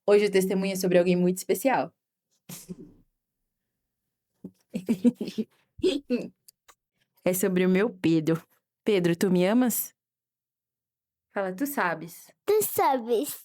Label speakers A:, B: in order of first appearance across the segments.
A: Hoje o testemunho é sobre alguém muito especial. É sobre o meu Pedro. Pedro, tu me amas? Fala, tu sabes.
B: Tu sabes.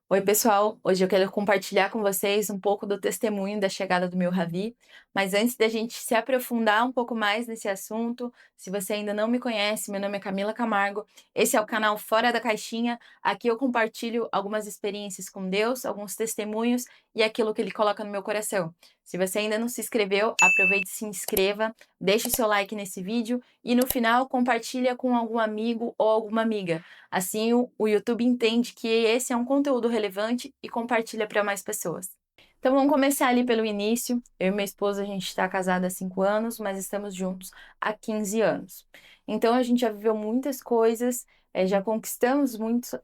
A: Oi, pessoal. Hoje eu quero compartilhar com vocês um pouco do testemunho da chegada do meu Ravi. Mas antes da gente se aprofundar um pouco mais nesse assunto, se você ainda não me conhece, meu nome é Camila Camargo. Esse é o canal Fora da Caixinha. Aqui eu compartilho algumas experiências com Deus, alguns testemunhos e aquilo que Ele coloca no meu coração. Se você ainda não se inscreveu, aproveite e se inscreva, deixe o seu like nesse vídeo e no final compartilha com algum amigo ou alguma amiga. Assim, o YouTube entende que esse é um conteúdo relevante e compartilha para mais pessoas. Então, vamos começar ali pelo início. Eu e minha esposa, a gente está casada há 5 anos, mas estamos juntos há 15 anos. Então, a gente já viveu muitas coisas, já conquistamos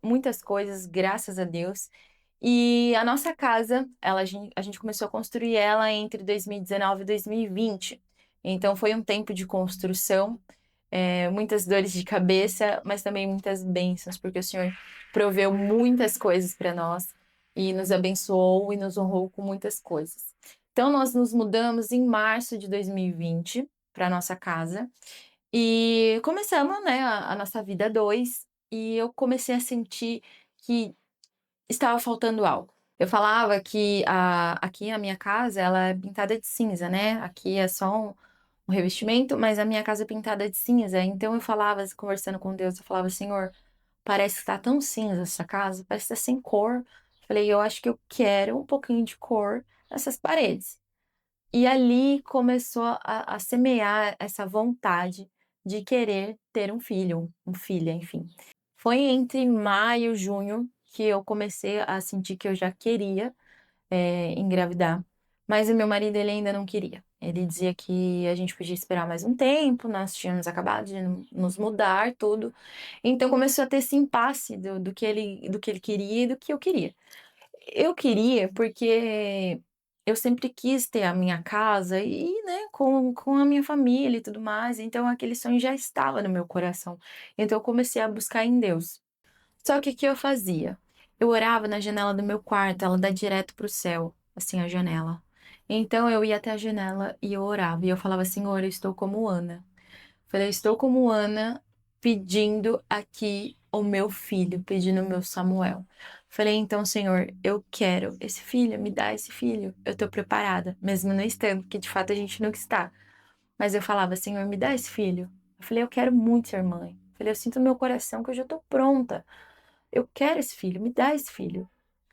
A: muitas coisas, graças a Deus. E a nossa casa, a gente começou a construir ela entre 2019 e 2020. Então, foi um tempo de construção, muitas dores de cabeça, mas também muitas bênçãos, porque o Senhor proveu muitas coisas para nós e nos abençoou e nos honrou com muitas coisas. Então, nós nos mudamos em março de 2020 para nossa casa e começamos, né, a nossa vida a dois. E eu comecei a sentir que estava faltando algo. Eu falava que aqui a minha casa ela é pintada de cinza, né? Aqui é só um revestimento, mas a minha casa é pintada de cinza. Então eu falava, conversando com Deus, eu falava, Senhor, parece que tá tão cinza essa casa, parece que tá sem cor. Falei, eu acho que eu quero um pouquinho de cor nessas paredes. E ali começou a semear essa vontade de querer ter um filho, um filha, enfim. Foi entre maio e junho que eu comecei a sentir que eu já queria engravidar. Mas o meu marido, ele ainda não queria. Ele dizia que a gente podia esperar mais um tempo, nós tínhamos acabado de nos mudar, tudo. Então começou a ter esse impasse do que ele queria e do que eu queria. Eu queria porque eu sempre quis ter a minha casa e, né, com a minha família e tudo mais, então aquele sonho já estava no meu coração. Então eu comecei a buscar em Deus. Só que o que eu fazia? Eu orava na janela do meu quarto, ela dá direto para o céu, assim, a janela. Então eu ia até a janela e eu orava, e eu falava, Senhor, eu estou como Ana. Falei, eu estou como Ana pedindo aqui o meu filho, pedindo o meu Samuel. Falei, então, Senhor, eu quero esse filho, me dá esse filho. Eu estou preparada, mesmo não estando, porque de fato a gente nunca está. Mas eu falava, Senhor, me dá esse filho. Eu falei, eu quero muito ser mãe. Eu falei, eu sinto no meu coração que eu já estou pronta. Eu quero esse filho, me dá esse filho.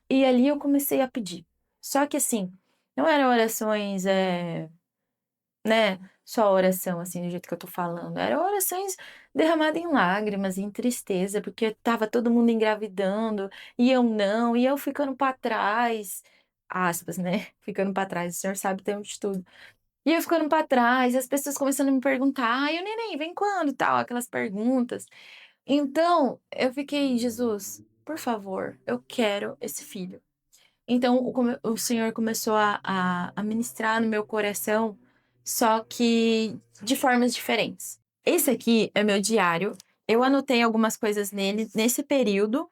A: E ali eu comecei a pedir. Só que assim, não eram orações, né, só oração assim, do jeito que eu tô falando. Eram orações derramadas em lágrimas, em tristeza, porque tava todo mundo engravidando, e eu não, e eu ficando pra trás, aspas, né, ficando pra trás, o senhor sabe, tem de tudo. E eu ficando pra trás, e as pessoas começando a me perguntar: "Ai, o neném vem quando?", tal, aquelas perguntas. Então, eu fiquei: "Jesus, por favor, eu quero esse filho". Então, o Senhor começou a ministrar no meu coração, só que de formas diferentes. Esse aqui é meu diário. Eu anotei algumas coisas nele nesse período,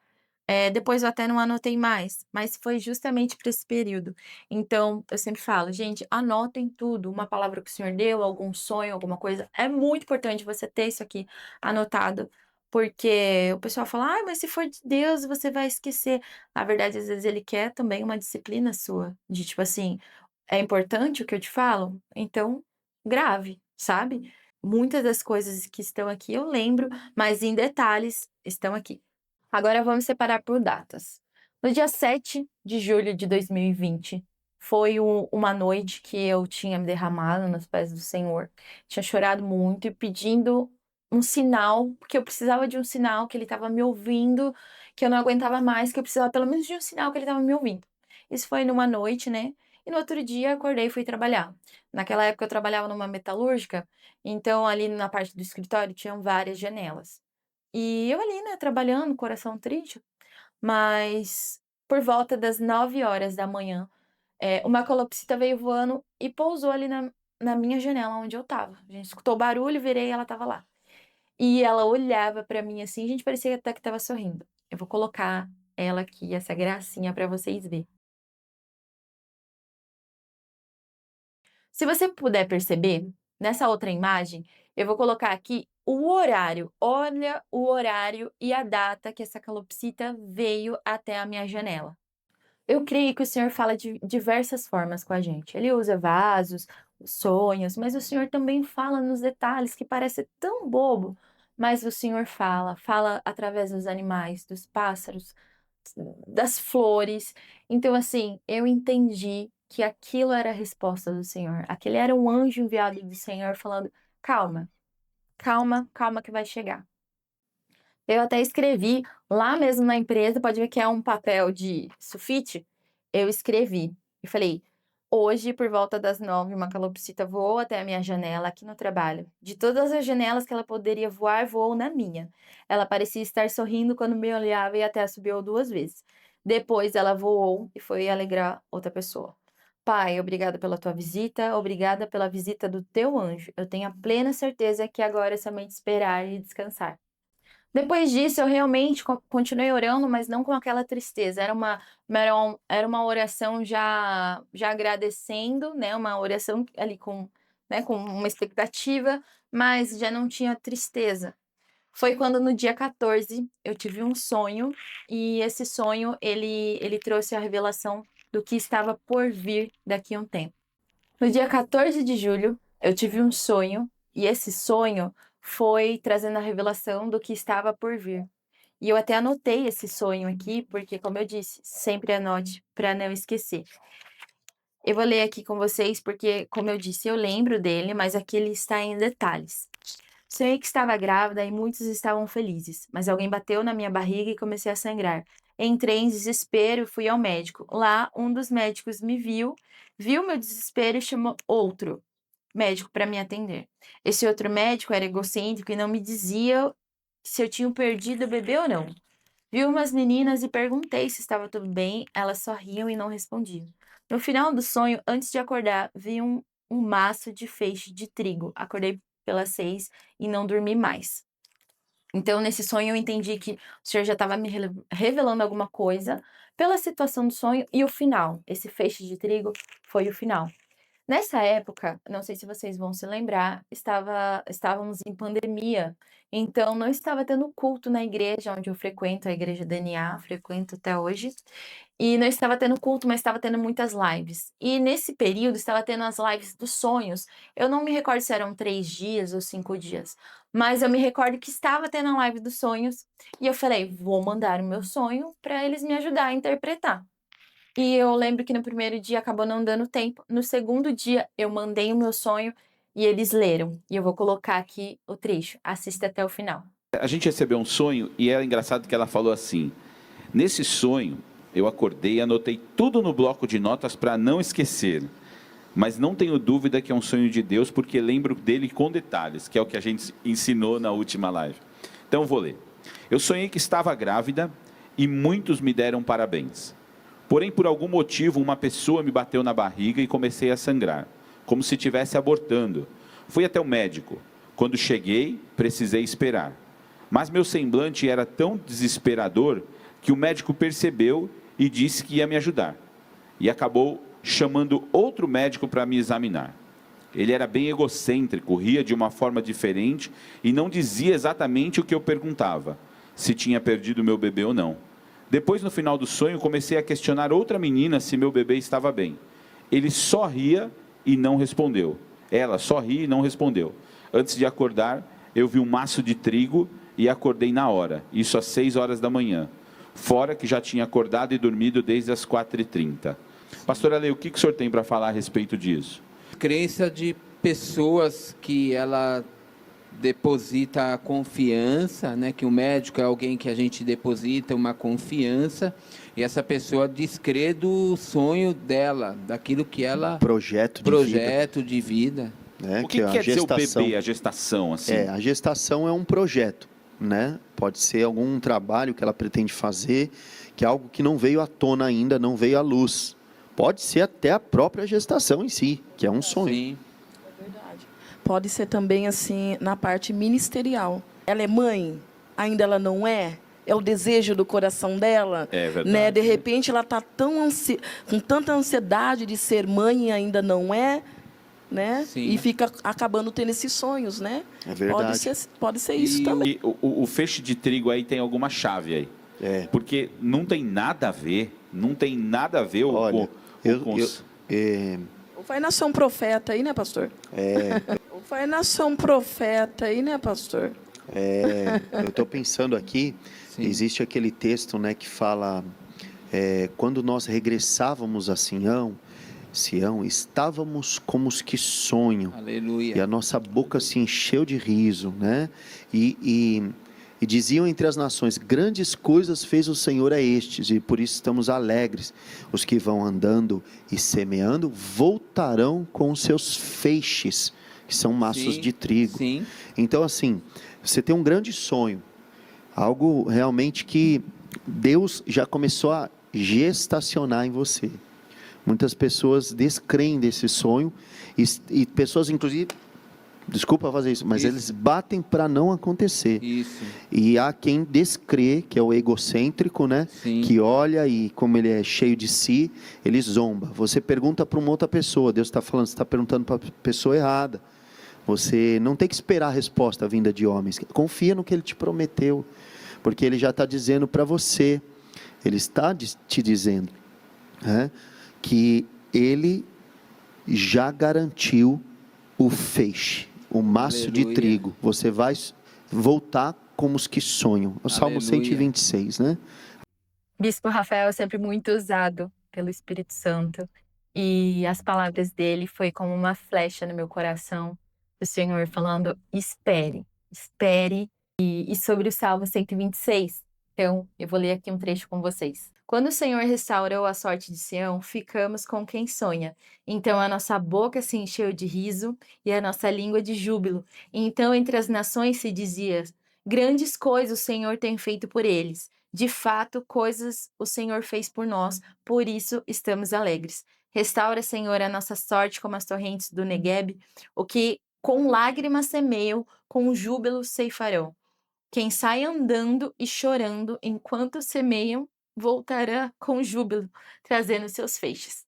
A: depois eu até não anotei mais, mas foi justamente para esse período. Então, eu sempre falo: "Gente, anotem tudo, uma palavra que o Senhor deu, algum sonho, alguma coisa". É muito importante você ter isso aqui anotado, porque o pessoal fala: "Ai, mas se for de Deus, você vai esquecer". Na verdade, às vezes, Ele quer também uma disciplina sua, de tipo assim: "É importante o que eu te falo? Então grave", sabe. Muitas das coisas que estão aqui eu lembro, mas em detalhes estão aqui. Agora vamos separar por datas. No dia 7 de julho de 2020, foi uma noite que eu tinha me derramado nos pés do Senhor. Tinha chorado muito e pedindo um sinal, porque eu precisava de um sinal que Ele estava me ouvindo, que eu não aguentava mais, que eu precisava pelo menos de um sinal que Ele estava me ouvindo. Isso foi numa noite, né? E no outro dia acordei e fui trabalhar. Naquela época eu trabalhava numa metalúrgica, então ali na parte do escritório tinham várias janelas. E eu ali, né, trabalhando, coração triste, mas por volta das 9 horas da manhã, uma calopsita veio voando e pousou ali na minha janela onde eu estava. A gente escutou o barulho, virei e ela estava lá. E ela olhava pra mim assim, a gente parecia até que estava sorrindo. Eu vou colocar ela aqui, essa gracinha para vocês verem. Se você puder perceber, nessa outra imagem, eu vou colocar aqui o horário. Olha o horário e a data que essa calopsita veio até a minha janela. Eu creio que o Senhor fala de diversas formas com a gente. Ele usa vasos, sonhos, mas o Senhor também fala nos detalhes que parece tão bobo, mas o Senhor fala através dos animais, dos pássaros, das flores. Então, assim, eu entendi que aquilo era a resposta do Senhor. Aquele era um anjo enviado do Senhor falando: calma, calma, calma que vai chegar. Eu até escrevi lá mesmo na empresa, pode ver que é um papel de sulfite, eu escrevi e falei: "Hoje, por volta das 9, uma calopsita voou até a minha janela aqui no trabalho. De todas as janelas que ela poderia voar, voou na minha. Ela parecia estar sorrindo quando me olhava e até assobiou 2 vezes. Depois ela voou e foi alegrar outra pessoa. Pai, obrigada pela tua visita, obrigada pela visita do teu anjo. Eu tenho a plena certeza que agora é somente esperar e descansar." Depois disso, eu realmente continuei orando, mas não com aquela tristeza. Era uma oração já agradecendo, né? Uma oração ali com uma expectativa, mas já não tinha tristeza. Foi quando no dia 14 eu tive um sonho e esse sonho ele trouxe a revelação do que estava por vir daqui a um tempo. No dia 14 de julho, eu tive um sonho, e esse sonho foi trazendo a revelação do que estava por vir. E eu até anotei esse sonho aqui, porque, como eu disse, sempre anote para não esquecer. Eu vou ler aqui com vocês, porque, como eu disse, eu lembro dele, mas aqui ele está em detalhes. Sonhei que estava grávida e muitos estavam felizes, mas alguém bateu na minha barriga e comecei a sangrar. Entrei em desespero e fui ao médico. Lá, um dos médicos me viu meu desespero e chamou outro médico para me atender. Esse outro médico era egocêntrico e não me dizia se eu tinha perdido o bebê ou não. Vi umas meninas e perguntei se estava tudo bem, elas só riam e não respondiam. No final do sonho, antes de acordar, vi um maço de feixe de trigo. Acordei pelas 6 e não dormi mais. Então, nesse sonho, eu entendi que o Senhor já estava me revelando alguma coisa pela situação do sonho e o final. Esse feixe de trigo foi o final. Nessa época, não sei se vocês vão se lembrar, estávamos em pandemia, então não estava tendo culto na igreja onde eu frequento, a igreja DNA, frequento até hoje, e não estava tendo culto, mas estava tendo muitas lives. E nesse período estava tendo as lives dos sonhos. Eu não me recordo se eram 3 dias ou 5 dias, mas eu me recordo que estava tendo a live dos sonhos, e eu falei: "Vou mandar o meu sonho para eles me ajudar a interpretar." E eu lembro que no primeiro dia acabou não dando tempo. No segundo dia, eu mandei o meu sonho e eles leram. E eu vou colocar aqui o trecho. Assista até o final.
B: A gente recebeu um sonho e é engraçado que ela falou assim: nesse sonho, eu acordei e anotei tudo no bloco de notas para não esquecer. Mas não tenho dúvida que é um sonho de Deus, porque lembro dele com detalhes, que é o que a gente ensinou na última live. Então vou ler. Eu sonhei que estava grávida e muitos me deram parabéns. Porém, por algum motivo, uma pessoa me bateu na barriga e comecei a sangrar, como se estivesse abortando. Fui até o médico. Quando cheguei, precisei esperar. Mas meu semblante era tão desesperador que o médico percebeu e disse que ia me ajudar. E acabou chamando outro médico para me examinar. Ele era bem egocêntrico, ria de uma forma diferente e não dizia exatamente o que eu perguntava, se tinha perdido meu bebê ou não. Depois, no final do sonho, comecei a questionar outra menina se meu bebê estava bem. Ele só ria e não respondeu. Ela só ria e não respondeu. Antes de acordar, eu vi um maço de trigo e acordei na hora, isso às 6 horas da manhã. Fora que já tinha acordado e dormido desde as 4h30. Pastora Lei, o que o senhor tem para falar a respeito disso?
C: Crença de pessoas que ela deposita a confiança, né, que o médico é alguém que a gente deposita uma confiança, e essa pessoa descrê do sonho dela, daquilo que ela...
D: Projeto
C: de vida.
B: O que quer dizer o bebê, a gestação? Assim?
D: A gestação é um projeto, né? Pode ser algum trabalho que ela pretende fazer, que é algo que não veio à tona ainda, não veio à luz. Pode ser até a própria gestação em si, que é um sonho.
C: Sim.
E: Pode ser também assim na parte ministerial. Ela é mãe, ainda ela não é. é o desejo do coração dela.
B: É verdade.
E: Né? De repente ela está com tanta ansiedade de ser mãe e ainda não é, né?
C: Sim.
E: E fica acabando tendo esses sonhos, né?
D: É verdade.
E: Pode ser isso também.
B: E o feixe de trigo aí tem alguma chave aí.
D: É.
B: Porque não tem nada a ver,
D: Olha,
E: Ou vai nascer um profeta aí, né, pastor? Ou vai nascer um profeta aí, né, pastor?
D: eu estou pensando aqui,
C: Sim.
D: existe aquele texto, né, que fala, quando nós regressávamos a Sião, estávamos como os que sonham, e
C: Aleluia.
D: a nossa boca se encheu de riso, né? E diziam entre as nações: grandes coisas fez o Senhor a estes, e por isso estamos alegres. Os que vão andando e semeando voltarão com os seus feixes, que são maços
C: Sim,
D: de trigo.
C: Sim.
D: Então, assim, você tem um grande sonho, algo realmente que Deus já começou a gestacionar em você. Muitas pessoas descreem desse sonho, e pessoas, inclusive, desculpa fazer isso, mas eles batem para não acontecer.
C: Isso.
D: E há quem descrê, que é o egocêntrico, né?
C: Sim.
D: Que olha e, como ele é cheio de si, ele zomba. Você pergunta para uma outra pessoa, Deus está falando, você está perguntando para a pessoa errada. Você não tem que esperar a resposta vinda de homens. Confia no que ele te prometeu, porque ele já está dizendo para você, ele está te dizendo, né, que ele já garantiu o feixe, o maço de
C: Aleluia.
D: trigo. Você vai voltar como os que sonham. O Salmo
C: Aleluia.
D: 126, né?
A: Bispo Rafael é sempre muito usado pelo Espírito Santo. E as palavras dele foi como uma flecha no meu coração, do Senhor falando: espere, espere. E sobre o Salmo 126, então eu vou ler aqui um trecho com vocês. Quando o Senhor restaurou a sorte de Sião, ficamos com quem sonha. Então a nossa boca se encheu de riso e a nossa língua de júbilo. Então entre as nações se dizia: grandes coisas o Senhor tem feito por eles. De fato, coisas o Senhor fez por nós, por isso estamos alegres. Restaura, Senhor, a nossa sorte como as torrentes do Negueb, o que com lágrimas semeiam, com júbilo ceifarão. Quem sai andando e chorando enquanto semeiam, voltará com júbilo, trazendo seus feixes.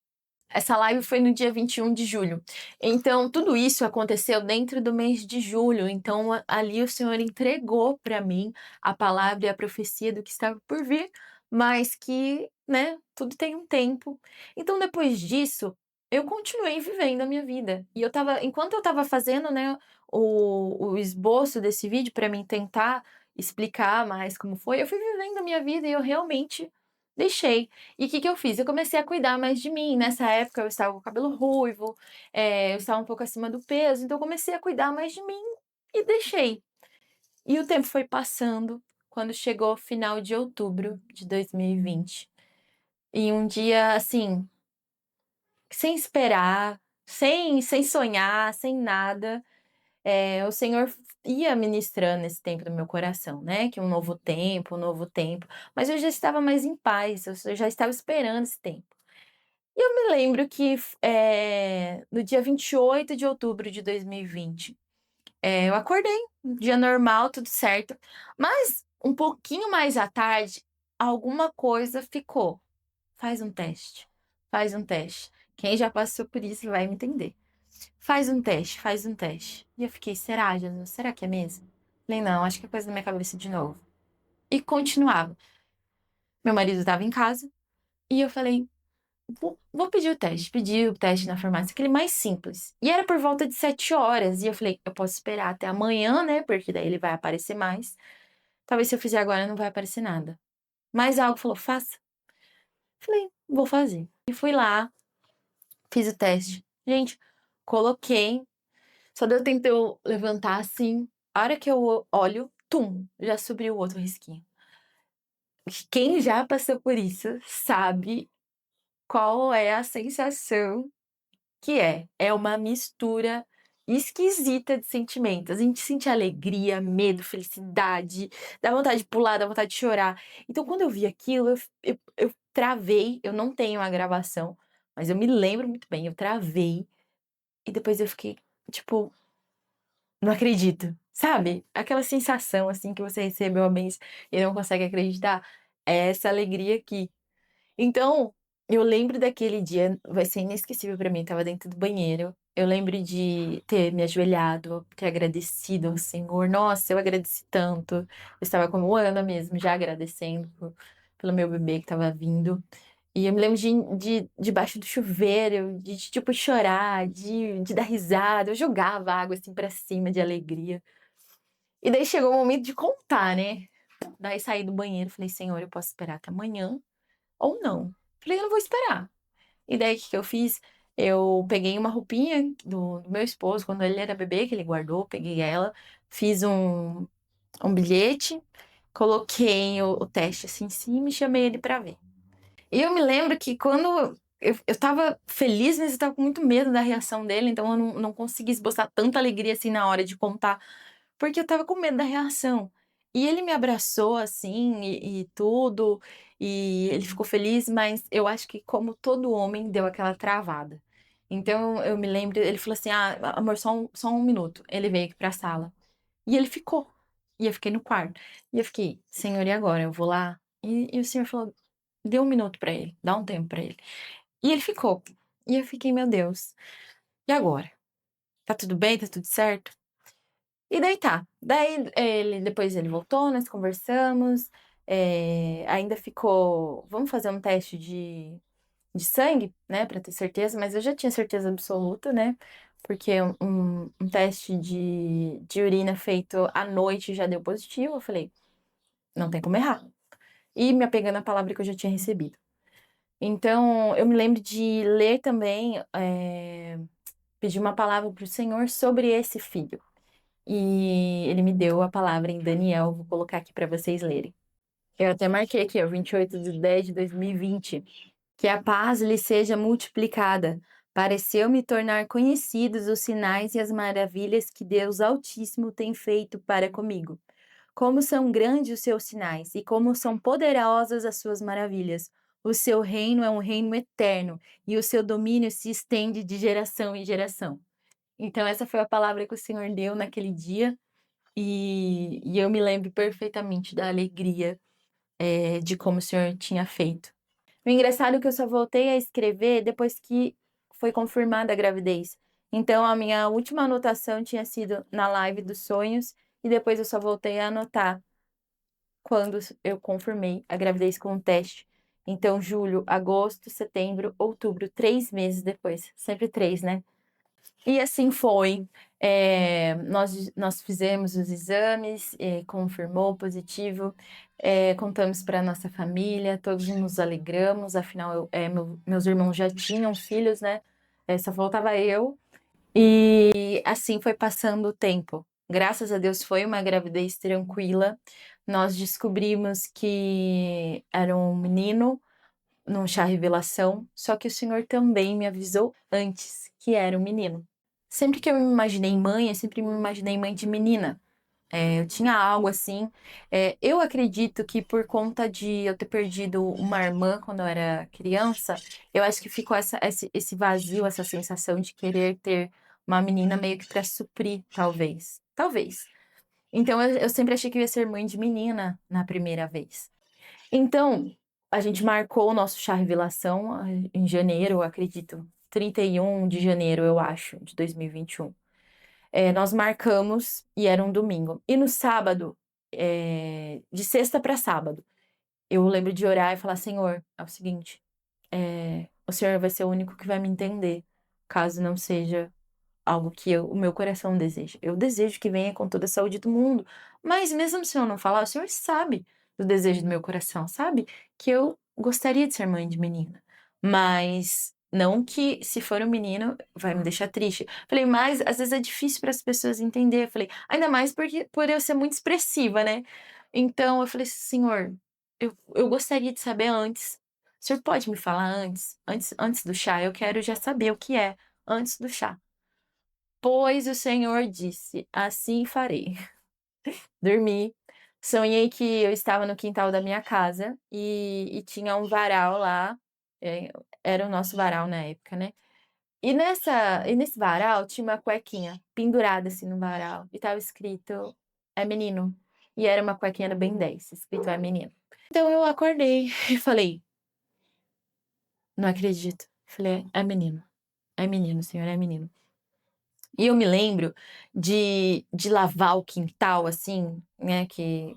A: Essa live foi no dia 21 de julho. Então, tudo isso aconteceu dentro do mês de julho. Então, ali o Senhor entregou para mim a palavra e a profecia do que estava por vir, mas que, né, tudo tem um tempo. Então, depois disso, eu continuei vivendo a minha vida. E enquanto eu estava fazendo, né, o esboço desse vídeo para mim tentar explicar mais como foi, eu fui vivendo a minha vida e eu realmente deixei. E o que eu fiz? Eu comecei a cuidar mais de mim. Nessa época eu estava com o cabelo ruivo, eu estava um pouco acima do peso, então eu comecei a cuidar mais de mim e deixei. E o tempo foi passando, quando chegou o final de outubro de 2020. E um dia, assim, sem esperar, sem sonhar, sem nada, o Senhor ia ministrando esse tempo no meu coração, né? Que um novo tempo, um novo tempo. Mas eu já estava mais em paz, eu já estava esperando esse tempo. E eu me lembro que no dia 28 de outubro de 2020, eu acordei, um dia normal, tudo certo. Mas um pouquinho mais à tarde, alguma coisa ficou. Faz um teste, faz um teste. Quem já passou por isso vai me entender. Faz um teste, faz um teste. E eu fiquei: será, Jesus? Será que é mesmo? Falei: não, acho que é coisa da minha cabeça de novo. E continuava. Meu marido estava em casa e eu falei: vou pedir o teste. Pedi o teste na farmácia, aquele mais simples. E era por volta de 7 horas. E eu falei: eu posso esperar até amanhã, né? Porque daí ele vai aparecer mais. Talvez se eu fizer agora não vai aparecer nada. Mas algo falou: faça. Falei: vou fazer. E fui lá, fiz o teste. Gente, coloquei. Só deu tempo de eu levantar assim. A hora que eu olho, tum, já subiu o outro risquinho. Quem já passou por isso sabe qual é a sensação que é. É uma mistura esquisita de sentimentos. A gente sente alegria, medo, felicidade, dá vontade de pular, dá vontade de chorar. Então, quando eu vi aquilo, eu travei. Eu não tenho a gravação, mas eu me lembro muito bem. Eu travei e depois eu fiquei, tipo, não acredito. Sabe? Aquela sensação, assim, que você recebeu a bênção e não consegue acreditar. É essa alegria aqui. Então, eu lembro daquele dia, vai ser inesquecível pra mim, estava dentro do banheiro. Eu lembro de ter me ajoelhado, ter agradecido ao Senhor. Nossa, eu agradeci tanto. Eu estava como Ana mesmo, já agradecendo pelo meu bebê que estava vindo. E eu me lembro de debaixo do chuveiro, tipo, chorar, de dar risada. Eu jogava água, assim, pra cima de alegria. E daí chegou o momento de contar, né? Daí saí do banheiro, falei, Senhor, eu posso esperar até amanhã ou não? Falei, eu não vou esperar. E daí o que que eu fiz? Eu peguei uma roupinha do meu esposo, quando ele era bebê, que ele guardou, peguei ela, fiz um bilhete, coloquei o teste assim em cima e chamei ele pra ver. E eu me lembro que quando eu tava feliz, mas eu tava com muito medo da reação dele, então eu não consegui esboçar tanta alegria assim na hora de contar, porque eu tava com medo da reação. E ele me abraçou assim e tudo, e ele ficou feliz, mas eu acho que como todo homem deu aquela travada. Então eu me lembro, ele falou assim: "Ah, amor, só um minuto". Ele veio aqui pra sala. E ele ficou. E eu fiquei no quarto. E eu fiquei: "Senhor, e agora? Eu vou lá?". E o senhor falou: "Dê um minuto pra ele, dá um tempo pra ele". E ele ficou. E eu fiquei: "Meu Deus, e agora? Tá tudo bem? Tá tudo certo?". E daí tá. Daí depois ele voltou, nós conversamos, ainda ficou: "Vamos fazer um teste de sangue, né, pra ter certeza", mas eu já tinha certeza absoluta, né, porque um teste de urina feito à noite já deu positivo, eu falei: "Não tem como errar". E me apegando à palavra que eu já tinha recebido. Então, eu me lembro de ler também, pedir uma palavra para o Senhor sobre esse filho. E ele me deu a palavra em Daniel, vou colocar aqui para vocês lerem. Eu até marquei aqui, ó, 28/10/2020, que a paz lhe seja multiplicada. Pareceu-me tornar conhecidos os sinais e as maravilhas que Deus Altíssimo tem feito para comigo. Como são grandes os seus sinais e como são poderosas as suas maravilhas. O seu reino é um reino eterno e o seu domínio se estende de geração em geração. Então, essa foi a palavra que o Senhor deu naquele dia e eu me lembro perfeitamente da alegria, de como o Senhor tinha feito. O engraçado é que eu só voltei a escrever depois que foi confirmada a gravidez. Então, a minha última anotação tinha sido na live dos sonhos e depois eu só voltei a anotar quando eu confirmei a gravidez com o teste. Então, julho, agosto, setembro, outubro, 3 meses depois. Sempre 3, né? E assim foi. Nós fizemos os exames, confirmou positivo, contamos para nossa família, todos nos alegramos, afinal, meus irmãos já tinham filhos, né? Só faltava eu. E assim foi passando o tempo. Graças a Deus foi uma gravidez tranquila. Nós descobrimos que era um menino num chá revelação, só que o Senhor também me avisou antes que era um menino. Sempre que eu me imaginei mãe, eu sempre me imaginei mãe de menina. Eu tinha algo assim. Eu acredito que por conta de eu ter perdido uma irmã quando eu era criança, eu acho que ficou esse vazio, essa sensação de querer ter uma menina meio que para suprir, talvez. Talvez. Então eu sempre achei que eu ia ser mãe de menina na primeira vez. Então, a gente marcou o nosso chá revelação em janeiro, eu acredito. 31 de janeiro, eu acho, de 2021. Nós marcamos e era um domingo. E no sábado, de sexta para sábado, eu lembro de orar e falar: Senhor, é o seguinte, o Senhor vai ser o único que vai me entender, caso não seja algo que o meu coração deseja. Eu desejo que venha com toda a saúde do mundo, mas mesmo se o Senhor não falar, o Senhor sabe do desejo do meu coração, sabe que eu gostaria de ser mãe de menina, mas não que se for um menino vai me deixar triste. Falei, mas às vezes é difícil para as pessoas entender. Falei, ainda mais porque por eu ser muito expressiva, né? Então eu falei, Senhor, eu gostaria de saber antes. O senhor pode me falar antes do chá? Eu quero já saber o que é antes do chá. Pois o Senhor disse: assim farei. Dormi, sonhei que eu estava no quintal da minha casa e tinha um varal lá, era o nosso varal na época, né? E nesse varal tinha uma cuequinha pendurada assim no varal e tava escrito é menino. E era uma cuequinha da Ben 10, escrito é menino. Então eu acordei e falei, não acredito. Falei, é menino, senhor, é menino. E eu me lembro de lavar o quintal, assim, né, que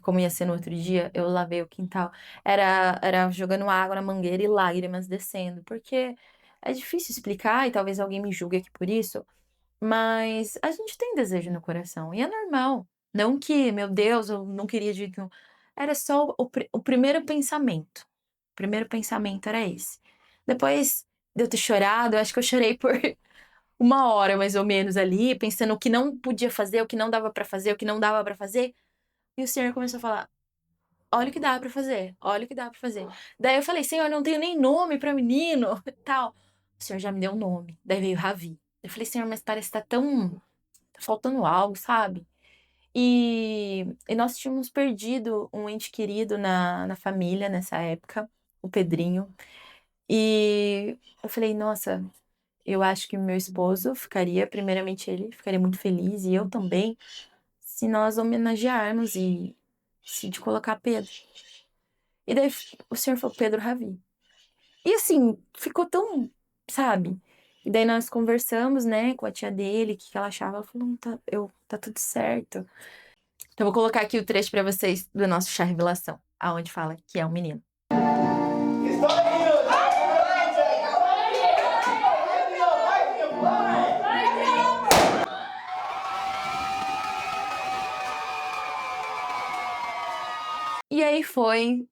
A: como ia ser no outro dia, eu lavei o quintal. Era jogando água na mangueira e lágrimas descendo, porque é difícil explicar e talvez alguém me julgue aqui por isso, mas a gente tem desejo no coração e é normal. Não que, meu Deus, eu não queria de jeito nenhum. Era só o primeiro pensamento. O primeiro pensamento era esse. Depois de eu ter chorado, eu acho que eu chorei por 1 hora mais ou menos ali, pensando o que não podia fazer, o que não dava pra fazer, o que não dava pra fazer. E o Senhor começou a falar: olha o que dá pra fazer, olha o que dá pra fazer. Daí eu falei: Senhor, não tenho nem nome pra menino, tal. O Senhor já me deu um nome. Daí veio Ravi. Eu falei: Senhor, mas parece que tá faltando algo, sabe? E nós tínhamos perdido um ente querido na família nessa época, o Pedrinho. E eu falei: nossa, eu acho que meu esposo ficaria, primeiramente ele, ficaria muito feliz, e eu também, se nós homenagearmos e se de colocar Pedro. E daí o senhor falou Pedro Ravi. E assim, ficou tão, sabe? E daí nós conversamos, né, com a tia dele, o que ela achava. Ela falou, não, tá tudo certo. Então vou colocar aqui o trecho pra vocês do nosso chá revelação, aonde fala que é um menino. E aí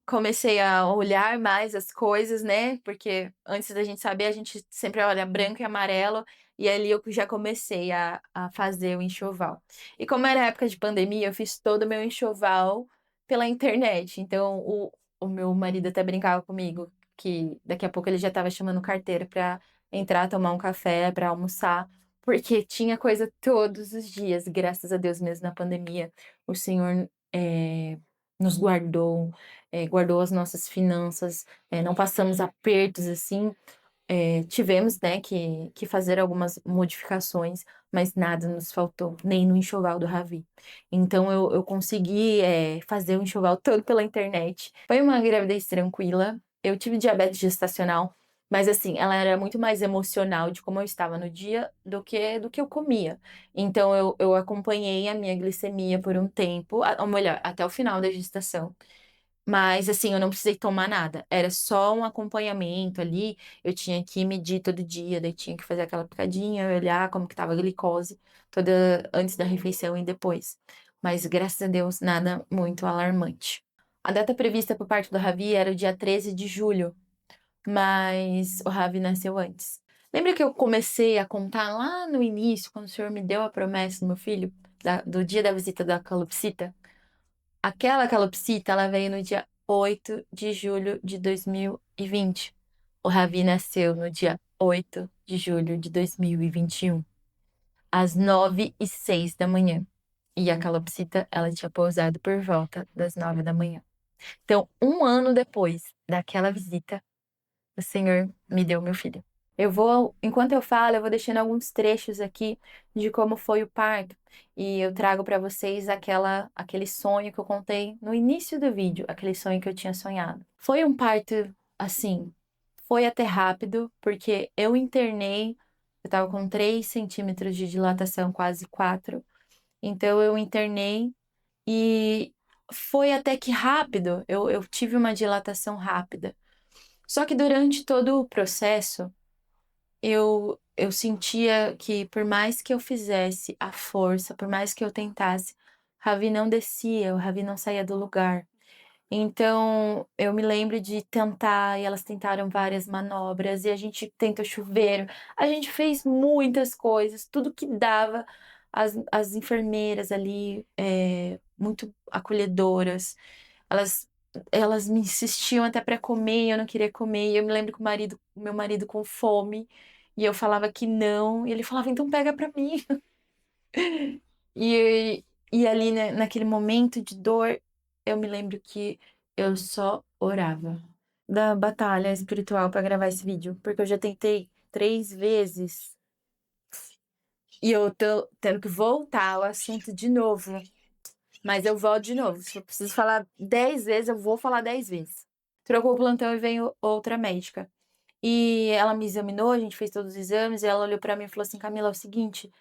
A: comecei a olhar mais as coisas, né? Porque antes da gente saber, a gente sempre olha branco e amarelo, e ali eu já comecei a fazer o enxoval. E como era época de pandemia, eu fiz todo o meu enxoval pela internet. Então o meu marido até brincava comigo que daqui a pouco ele já estava chamando o carteiro para entrar, tomar um café, para almoçar, porque tinha coisa todos os dias, graças a Deus mesmo na pandemia. O Senhor. Nos guardou, guardou as nossas finanças, não passamos apertos assim, tivemos, né, que fazer algumas modificações, mas nada nos faltou, nem no enxoval do Ravi. Então eu consegui, fazer o enxoval todo pela internet. Foi uma gravidez tranquila, eu tive diabetes gestacional, mas assim, ela era muito mais emocional de como eu estava no dia do que eu comia. Então eu acompanhei a minha glicemia por um tempo, ou melhor, até o final da gestação. Mas assim, eu não precisei tomar nada. Era só um acompanhamento ali. Eu tinha que medir todo dia, daí tinha que fazer aquela picadinha, olhar como que tava a glicose, toda antes da refeição e depois. Mas graças a Deus, nada muito alarmante. A data prevista para o parto do Ravi era o dia 13 de julho, mas o Ravi nasceu antes. Lembra que eu comecei a contar lá no início, quando o senhor me deu a promessa do meu filho, do dia da visita da calopsita? Aquela calopsita, ela veio no dia 8 de julho de 2020. O Ravi nasceu no dia 8 de julho de 2021, às 9h06 da manhã. E a calopsita, ela tinha pousado por volta das 9 da manhã. Então, 1 ano depois daquela visita, o Senhor me deu meu filho. Enquanto eu falo, eu vou deixando alguns trechos aqui de como foi o parto. E eu trago para vocês aquele sonho que eu contei no início do vídeo, aquele sonho que eu tinha sonhado. Foi um parto, assim, foi até rápido, porque eu internei, eu tava com 3 centímetros de dilatação, quase 4. Então eu internei e foi até que rápido, eu tive uma dilatação rápida. Só que durante todo o processo, eu sentia que por mais que eu fizesse a força, por mais que eu tentasse, o Ravi não descia, o Ravi não saía do lugar. Então, eu me lembro de tentar, e elas tentaram várias manobras, e a gente tentou chuveiro, a gente fez muitas coisas, tudo que dava, as enfermeiras ali, muito acolhedoras, elas, elas me insistiam até para comer, e eu não queria comer, e eu me lembro que o meu marido com fome, e eu falava que não, e ele falava, então pega para mim. E, e ali, né, naquele momento de dor, eu me lembro que eu só orava. Da batalha espiritual para gravar esse vídeo, porque eu já tentei 3 vezes. E eu tô tendo que voltar ao assunto de novo. Mas eu volto de novo. Se eu preciso falar 10 vezes, eu vou falar 10 vezes. Trocou o plantão e veio outra médica. E ela me examinou, a gente fez todos os exames, e ela olhou pra mim e falou assim: Camila, é o seguinte,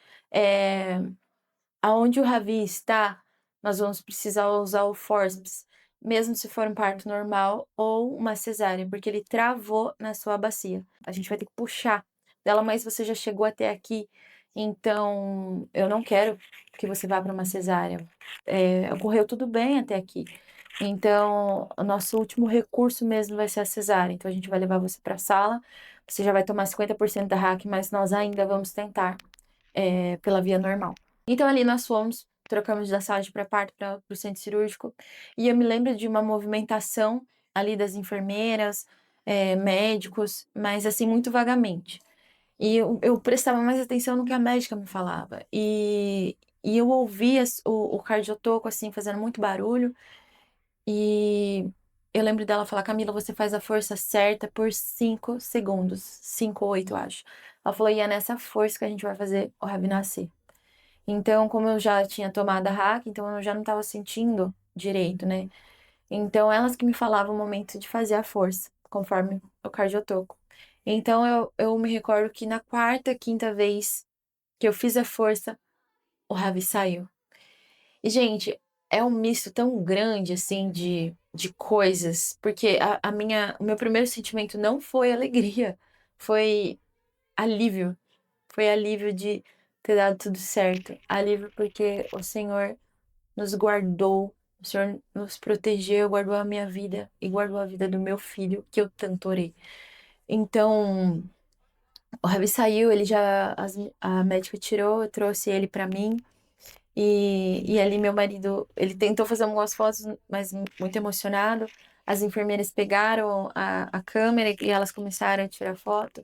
A: aonde o Ravi está, nós vamos precisar usar o forceps, mesmo se for um parto normal ou uma cesárea, porque ele travou na sua bacia. A gente vai ter que puxar dela, mas você já chegou até aqui, então eu não quero que você vá para uma cesárea. Ocorreu tudo bem até aqui. Então, o nosso último recurso mesmo vai ser a cesárea. Então, a gente vai levar você para a sala. Você já vai tomar 50% da RAC, mas nós ainda vamos tentar pela via normal. Então, ali nós fomos, trocamos da sala de pré-parto para o centro cirúrgico. E eu me lembro de uma movimentação ali das enfermeiras, médicos, mas assim, muito vagamente. E eu prestava mais atenção no que a médica me falava. E eu ouvia o cardiotoco, assim, fazendo muito barulho. E eu lembro dela falar: Camila, você faz a força certa por 5 segundos. 5 ou 8, acho. Ela falou: e é nessa força que a gente vai fazer o Ravi nascer. Então, como eu já tinha tomado a hack, então eu já não estava sentindo direito, né? Então, elas que me falavam o momento de fazer a força, conforme o cardiotoco. Então, eu me recordo que na quarta, quinta vez que eu fiz a força, o Ravi saiu. E, gente, é um misto tão grande, assim, de coisas, porque o meu primeiro sentimento não foi alegria, foi alívio. Foi alívio de ter dado tudo certo. Alívio porque o Senhor nos guardou, o Senhor nos protegeu, guardou a minha vida e guardou a vida do meu filho, que eu tanto orei. Então, o Ravi saiu, ele já, a médica tirou, eu trouxe ele pra mim. E ali meu marido, ele tentou fazer algumas fotos, mas muito emocionado. As enfermeiras pegaram a câmera e elas começaram a tirar foto.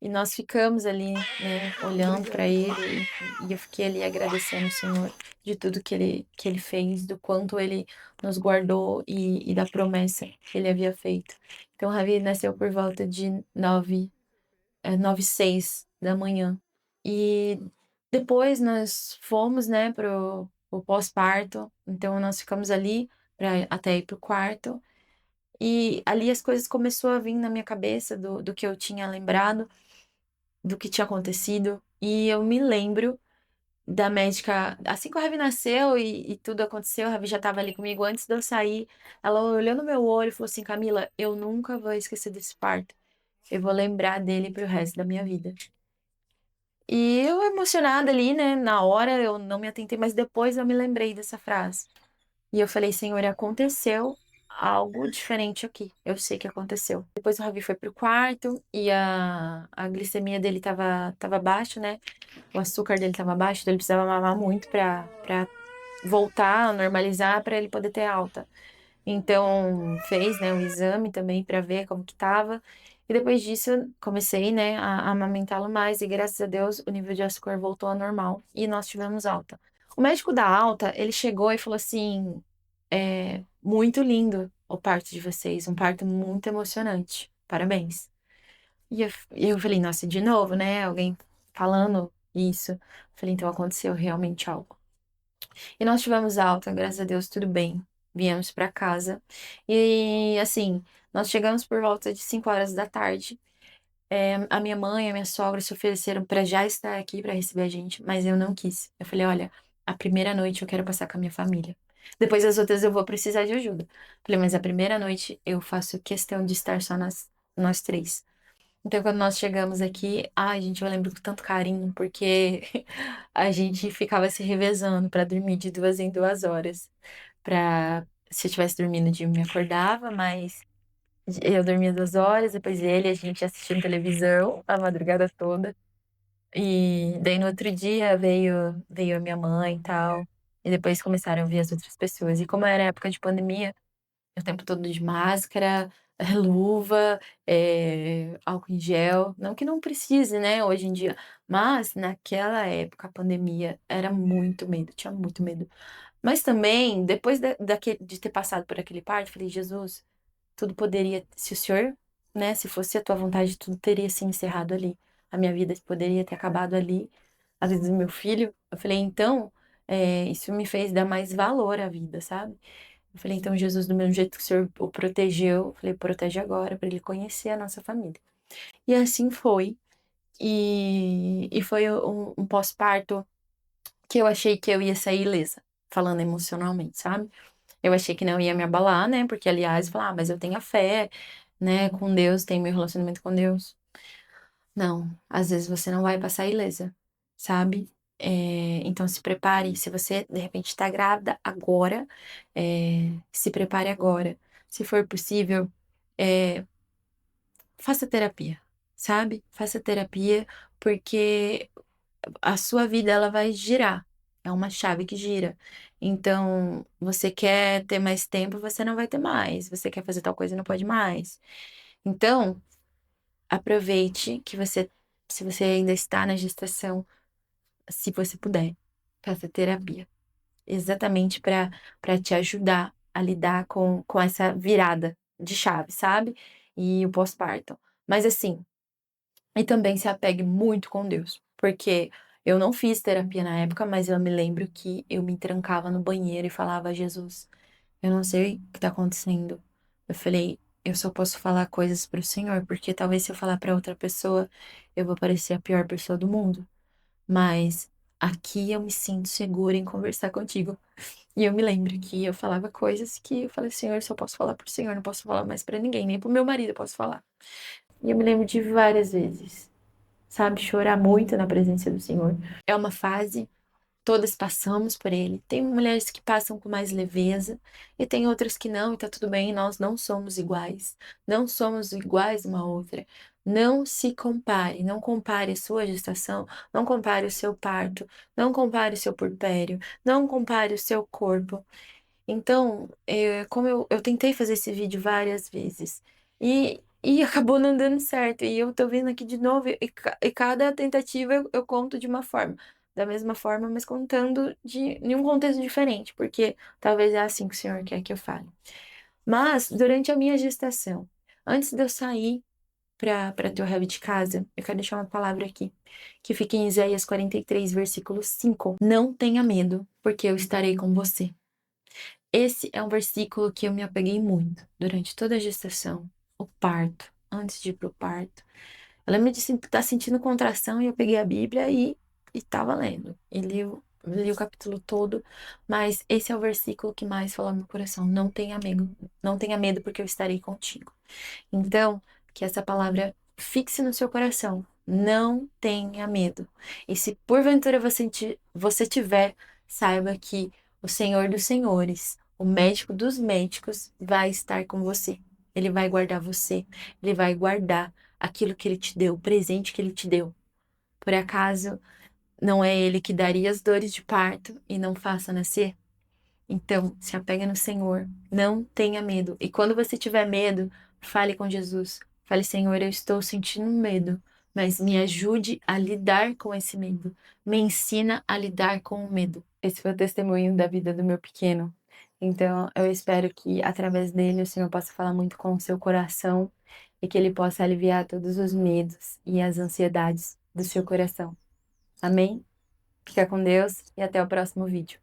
A: E nós ficamos ali, né, olhando para ele, e eu fiquei ali agradecendo o Senhor de tudo que ele fez, do quanto ele nos guardou e da promessa que ele havia feito. Então, o Ravi nasceu por volta de 9, 6 da manhã. E depois nós fomos, né, pro pós-parto. Então, nós ficamos ali até ir pro quarto. E ali as coisas começaram a vir na minha cabeça do que eu tinha lembrado, do que tinha acontecido. E eu me lembro da médica, assim que o Ravi nasceu e tudo aconteceu, o Ravi já estava ali comigo antes de eu sair. Ela olhou no meu olho e falou assim: Camila, eu nunca vou esquecer desse parto. Eu vou lembrar dele pro resto da minha vida. E eu emocionada ali, né? Na hora eu não me atentei, mas depois eu me lembrei dessa frase. E eu falei: Senhor, aconteceu algo diferente aqui. Eu sei que aconteceu. Depois o Ravi foi pro quarto e a glicemia dele tava baixa, né? O açúcar dele tava baixo, então ele precisava mamar muito pra voltar a normalizar, pra ele poder ter alta. Então, fez, né, um exame também pra ver como que tava. E depois disso, eu comecei, né, a amamentá-lo mais. E graças a Deus, o nível de açúcar voltou ao normal. E nós tivemos alta. O médico da alta, ele chegou e falou assim: muito lindo o parto de vocês. Um parto muito emocionante. Parabéns. E eu falei: nossa, de novo, né? Alguém falando isso. Falei: então aconteceu realmente algo. E nós tivemos alta, graças a Deus, tudo bem. Viemos pra casa. E assim, nós chegamos por volta de 5 horas da tarde. A minha mãe e a minha sogra se ofereceram pra já estar aqui pra receber a gente, mas eu não quis. Eu falei: olha, a primeira noite eu quero passar com a minha família. Depois as outras eu vou precisar de ajuda. Falei: mas a primeira noite eu faço questão de estar só nós três. Então, quando nós chegamos aqui, ai, gente, eu lembro com tanto carinho, porque a gente ficava se revezando pra dormir de 2 em 2 horas. Se eu estivesse dormindo de me acordava, mas eu dormia 2 horas, depois ele, a gente assistindo televisão a madrugada toda. E daí no outro dia veio a minha mãe e tal. E depois começaram a vir as outras pessoas. E como era época de pandemia, o tempo todo de máscara, luva, álcool em gel. Não que não precise, né, hoje em dia. Mas naquela época, a pandemia era muito medo, tinha muito medo. Mas também, depois de ter passado por aquele parto, eu falei: Jesus, tudo poderia, se o Senhor, né, se fosse a tua vontade, tudo teria se encerrado ali. a minha vida poderia ter acabado ali, a vida do meu filho. Eu falei, então, isso me fez dar mais valor à vida, sabe? Eu falei, então, Jesus, do mesmo jeito que o Senhor o protegeu, eu falei, protege agora, para ele conhecer a nossa família. E assim foi. E foi um pós-parto que eu achei que eu ia sair ilesa, falando emocionalmente, sabe? Eu achei que não ia me abalar, né? Porque, aliás, eu falei, mas eu tenho a fé, né, com Deus, tenho meu relacionamento com Deus. Não, às vezes você não vai passar ilesa, sabe? Então se prepare, se você de repente está grávida agora, se prepare agora. Se for possível, é, faça terapia, sabe? Faça terapia, porque a sua vida ela vai girar. É uma chave que gira. Então, você quer ter mais tempo, você não vai ter mais. Você quer fazer tal coisa, não pode mais. Então, aproveite que você, se você ainda está na gestação, se você puder, faça terapia. Exatamente para te ajudar a lidar com essa virada de chave, sabe? E o pós-parto. Mas assim, e também se apegue muito com Deus, porque eu não fiz terapia na época, mas eu me lembro que eu me trancava no banheiro e falava: Jesus, eu não sei o que está acontecendo. Eu falei: eu só posso falar coisas para o Senhor, porque talvez se eu falar para outra pessoa, eu vou parecer a pior pessoa do mundo. Mas aqui eu me sinto segura em conversar contigo. E eu me lembro que eu falava coisas que eu falei: Senhor, eu só posso falar pro Senhor, não posso falar mais para ninguém, nem pro meu marido eu posso falar. E eu me lembro de várias vezes, sabe, chorar muito na presença do Senhor. É uma fase, todas passamos por ele. Tem mulheres que passam com mais leveza e tem outras que não, e tá tudo bem, nós não somos iguais. Não somos iguais uma à outra. Não se compare, não compare a sua gestação, não compare o seu parto, não compare o seu puerpério, não compare o seu corpo. Então, como eu tentei fazer esse vídeo várias vezes e acabou não dando certo. E eu tô vendo aqui de novo, e cada tentativa eu conto de uma forma, da mesma forma, mas contando em um contexto diferente, porque talvez é assim que o Senhor quer que eu fale. Mas, durante a minha gestação, antes de eu sair para ter o Rabi de casa, eu quero deixar uma palavra aqui, que fica em Isaías 43, versículo 5. Não tenha medo, porque eu estarei com você. Esse é um versículo que eu me apeguei muito durante toda a gestação, o parto, antes de ir pro parto. Eu lembro de estar sentindo contração e eu peguei a Bíblia e tava lendo. E li o capítulo todo, mas esse é o versículo que mais falou no meu coração. Não tenha medo, não tenha medo porque eu estarei contigo. Então, que essa palavra fixe no seu coração. Não tenha medo. E se porventura você tiver, saiba que o Senhor dos Senhores, o médico dos médicos, vai estar com você. Ele vai guardar você. Ele vai guardar aquilo que ele te deu, o presente que ele te deu. Por acaso, não é ele que daria as dores de parto e não faça nascer? Então, se apega no Senhor, não tenha medo. E quando você tiver medo, fale com Jesus. Fale, Senhor, eu estou sentindo medo, mas me ajude a lidar com esse medo. Me ensina a lidar com o medo. Esse foi o testemunho da vida do meu pequeno. Então, eu espero que através dele o Senhor possa falar muito com o seu coração e que ele possa aliviar todos os medos e as ansiedades do seu coração. Amém? Fica com Deus e até o próximo vídeo.